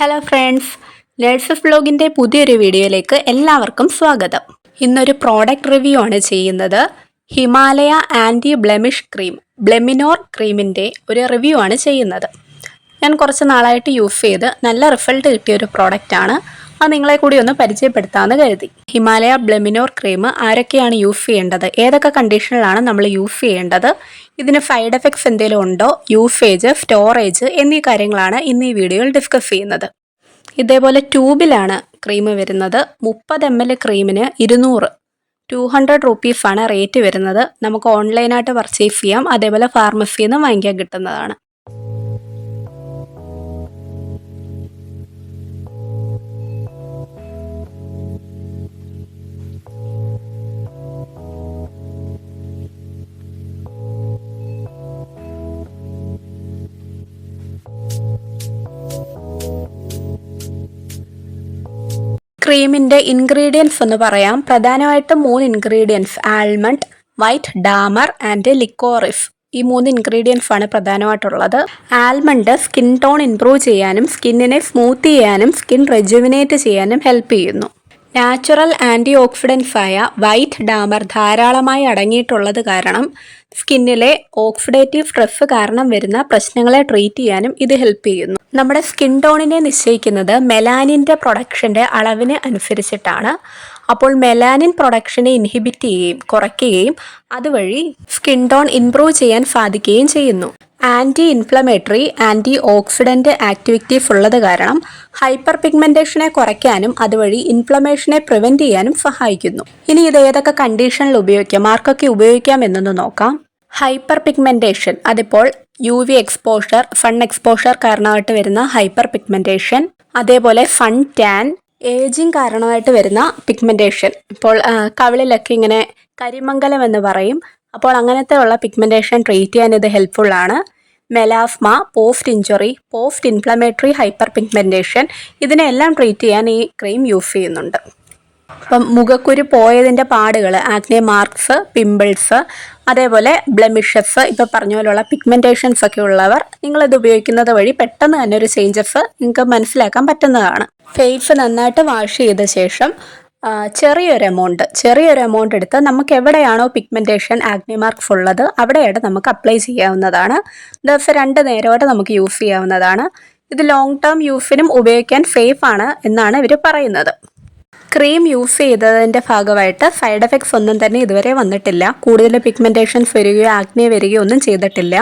Hello friends, nurses വ്ലോഗിൻ്റെ പുതിയൊരു വീഡിയോയിലേക്ക് എല്ലാവർക്കും സ്വാഗതം. ഇന്നൊരു പ്രോഡക്റ്റ് റിവ്യൂ ആണ് ചെയ്യുന്നത്. ഹിമാലയ ആൻറ്റി ബ്ലെമിഷ് ക്രീം, ബ്ലെമിനോർ ക്രീമിൻ്റെ ഒരു റിവ്യൂ ആണ് ചെയ്യുന്നത്. ഞാൻ കുറച്ച് നാളായിട്ട് യൂസ് ചെയ്ത് നല്ല റിസൾട്ട് കിട്ടിയൊരു പ്രോഡക്റ്റാണ്. അത് നിങ്ങളെ കൂടി ഒന്ന് പരിചയപ്പെടുത്താമെന്ന് കരുതി. ഹിമാലയ ബ്ലെമിനോർ ക്രീം ആരൊക്കെയാണ് യൂസ് ചെയ്യേണ്ടത്, ഏതൊക്കെ കണ്ടീഷനിലാണ് നമ്മൾ യൂസ് ചെയ്യേണ്ടത്, ഇതിന് സൈഡ് എഫക്ട്സ് എന്തെങ്കിലും ഉണ്ടോ, യൂസേജ്, സ്റ്റോറേജ് എന്നീ കാര്യങ്ങളാണ് ഇന്ന് ഈ വീഡിയോയിൽ ഡിസ്കസ് ചെയ്യുന്നത്. ഇതേപോലെ ട്യൂബിലാണ് ക്രീം വരുന്നത്. 30 ml ക്രീമിന് 200 റുപ്പീസാണ് റേറ്റ് വരുന്നത്. നമുക്ക് ഓൺലൈനായിട്ട് പർച്ചേസ് ചെയ്യാം, അതേപോലെ ഫാർമസിയിൽ നിന്ന് വാങ്ങിക്കാൻ കിട്ടുന്നതാണ്. ക്രീമിൻ്റെ ഇൻഗ്രീഡിയൻസ് എന്ന് പറയാം. പ്രധാനമായിട്ടും 3 ingredients: almond, white dammar and liquorice. ഈ 3 ഇൻഗ്രീഡിയൻസ് ആണ് പ്രധാനമായിട്ടുള്ളത്. ആൽമണ്ട് സ്കിൻ ടോൺ ഇംപ്രൂവ് ചെയ്യാനും സ്കിന്നിനെ സ്മൂത്ത് ചെയ്യാനും സ്കിൻ റെജുവിനേറ്റ് ചെയ്യാനും ഹെൽപ്പ് ചെയ്യുന്നു. നാച്ചുറൽ ആൻറ്റി ഓക്സിഡൻസായ വൈറ്റ് ഡാമർ ധാരാളമായി അടങ്ങിയിട്ടുള്ളത് കാരണം സ്കിന്നിലെ ഓക്സിഡേറ്റീവ് സ്ട്രെസ് കാരണം വരുന്ന പ്രശ്നങ്ങളെ ട്രീറ്റ് ചെയ്യാനും ഇത് ഹെൽപ്പ് ചെയ്യുന്നു. നമ്മുടെ സ്കിൻ ടോണിനെ നിശ്ചയിക്കുന്നത് മെലാനിൻ്റെ പ്രൊഡക്ഷൻ്റെ അളവിന് അനുസരിച്ചിട്ടാണ്. അപ്പോൾ മെലാനിൻ പ്രൊഡക്ഷനെ ഇൻഹിബിറ്റ് ചെയ്യുകയും കുറയ്ക്കുകയും അതുവഴി സ്കിൻ ടോൺ ഇംപ്രൂവ് ചെയ്യാൻ സാധിക്കുകയും ചെയ്യുന്നു. Anti inflammatory, antioxidant activities ഉള്ളത് കാരണം ഹൈപ്പർ പിഗ്മെൻറ്റേഷനെ കുറയ്ക്കാനും അതുവഴി ഇൻഫ്ലമേഷനെ പ്രിവെൻറ്റ് ചെയ്യാനും സഹായിക്കുന്നു. ഇനി ഇത് ഏതൊക്കെ കണ്ടീഷനിൽ ഉപയോഗിക്കാം, ആർക്കൊക്കെ ഉപയോഗിക്കാം എന്നൊന്ന് നോക്കാം. ഹൈപ്പർ പിഗ്മെൻറ്റേഷൻ, അതിപ്പോൾ UV എക്സ്പോഷർ, സൺ എക്സ്പോഷർ കാരണമായിട്ട് വരുന്ന ഹൈപ്പർ പിഗ്മെൻറ്റേഷൻ, അതേപോലെ സൺ ടാൻ, ഏജിങ് കാരണമായിട്ട് വരുന്ന പിഗ്മെൻറ്റേഷൻ. ഇപ്പോൾ കവിളിലൊക്കെ ഇങ്ങനെ കരിമംഗലം എന്ന് പറയും. അപ്പോൾ അങ്ങനത്തെ ഉള്ള പിഗ്മെൻറ്റേഷൻ ട്രീറ്റ് ചെയ്യാൻ ഇത് ഹെൽപ്ഫുള്ളാണ്. Melasma, post injury, post inflammatory hyper pigmentation, ഇതിനെല്ലാം ട്രീറ്റ് ചെയ്യാൻ ഈ ക്രീം യൂസ് ചെയ്യുന്നുണ്ട്. അപ്പം മുഖക്കുരു പോയതിൻ്റെ പാടുകൾ, ആക്നെ മാർക്സ്, പിമ്പിൾസ്, അതേപോലെ ബ്ലെമിഷസ്, ഇപ്പോൾ പറഞ്ഞ പോലെയുള്ള പിഗ്മെൻറ്റേഷൻസ് ഒക്കെ ഉള്ളവർ നിങ്ങളിത് ഉപയോഗിക്കുന്നത് വഴി പെട്ടെന്ന് തന്നെ ഒരു ചേഞ്ചസ് നിങ്ങൾക്ക് മനസ്സിലാക്കാൻ പറ്റുന്നതാണ്. ഫേസ് നന്നായിട്ട് വാഷ് ചെയ്ത ശേഷം ചെറിയൊരു എമൗണ്ട് എടുത്ത് നമുക്ക് എവിടെയാണോ പിഗ്മെൻറ്റേഷൻ, ആക്നെ മാർക്സ് ഉള്ളത് അവിടെയായിട്ട് നമുക്ക് അപ്ലൈ ചെയ്യാവുന്നതാണ്. ദിവസം 2 നേരമായിട്ട് നമുക്ക് യൂസ് ചെയ്യാവുന്നതാണ്. ഇത് ലോങ് ടേം യൂസിനും ഉപയോഗിക്കാൻ സേഫ് ആണ് എന്നാണ് ഇവർ പറയുന്നത്. ക്രീം യൂസ് ചെയ്തതിൻ്റെ ഭാഗമായിട്ട് സൈഡ് എഫക്ട്സ് ഒന്നും തന്നെ ഇതുവരെ വന്നിട്ടില്ല. കൂടുതൽ പിഗ്മെൻറ്റേഷൻസ് വരികയോ ആക്നെ വരികയോ ഒന്നും ചെയ്തിട്ടില്ല.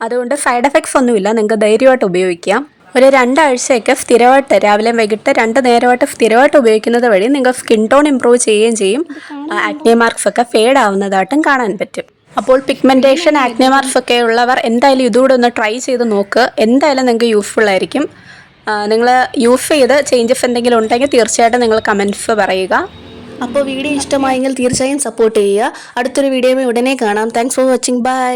അതുകൊണ്ട് സൈഡ് എഫക്ട്സ് ഒന്നുമില്ല, നിങ്ങൾക്ക് ധൈര്യമായിട്ട് ഉപയോഗിക്കാം. ഒരു 2 ആഴ്ചയൊക്കെ സ്ഥിരമായിട്ട് രാവിലെ വൈകിട്ട് 2 നേരമായിട്ട് സ്ഥിരമായിട്ട് ഉപയോഗിക്കുന്നത് വഴി നിങ്ങൾക്ക് സ്കിൻ ടോൺ ഇംപ്രൂവ് ചെയ്യുകയും ചെയ്യും. ആക്നെ മാർക്സ് ഒക്കെ ഫേഡ് ആവുന്നതായിട്ടും കാണാൻ പറ്റും. അപ്പോൾ പിഗ്മെൻറ്റേഷൻ, ആക്നെ മാർക്സ് ഒക്കെ ഉള്ളവർ എന്തായാലും ഇതുകൂടെ ഒന്ന് ട്രൈ ചെയ്ത് നോക്ക്. എന്തായാലും നിങ്ങൾക്ക് യൂസ്ഫുൾ ആയിരിക്കും. നിങ്ങൾ യൂസ് ചെയ്ത് ചേഞ്ചസ് എന്തെങ്കിലും ഉണ്ടെങ്കിൽ തീർച്ചയായിട്ടും നിങ്ങൾ കമൻറ്റ്സ് പറയുക. അപ്പോൾ വീഡിയോ ഇഷ്ടമായെങ്കിൽ തീർച്ചയായും സപ്പോർട്ട് ചെയ്യുക. അടുത്തൊരു വീഡിയോയിൽ ഉടനെ കാണാം. Thanks for watching. ബൈ.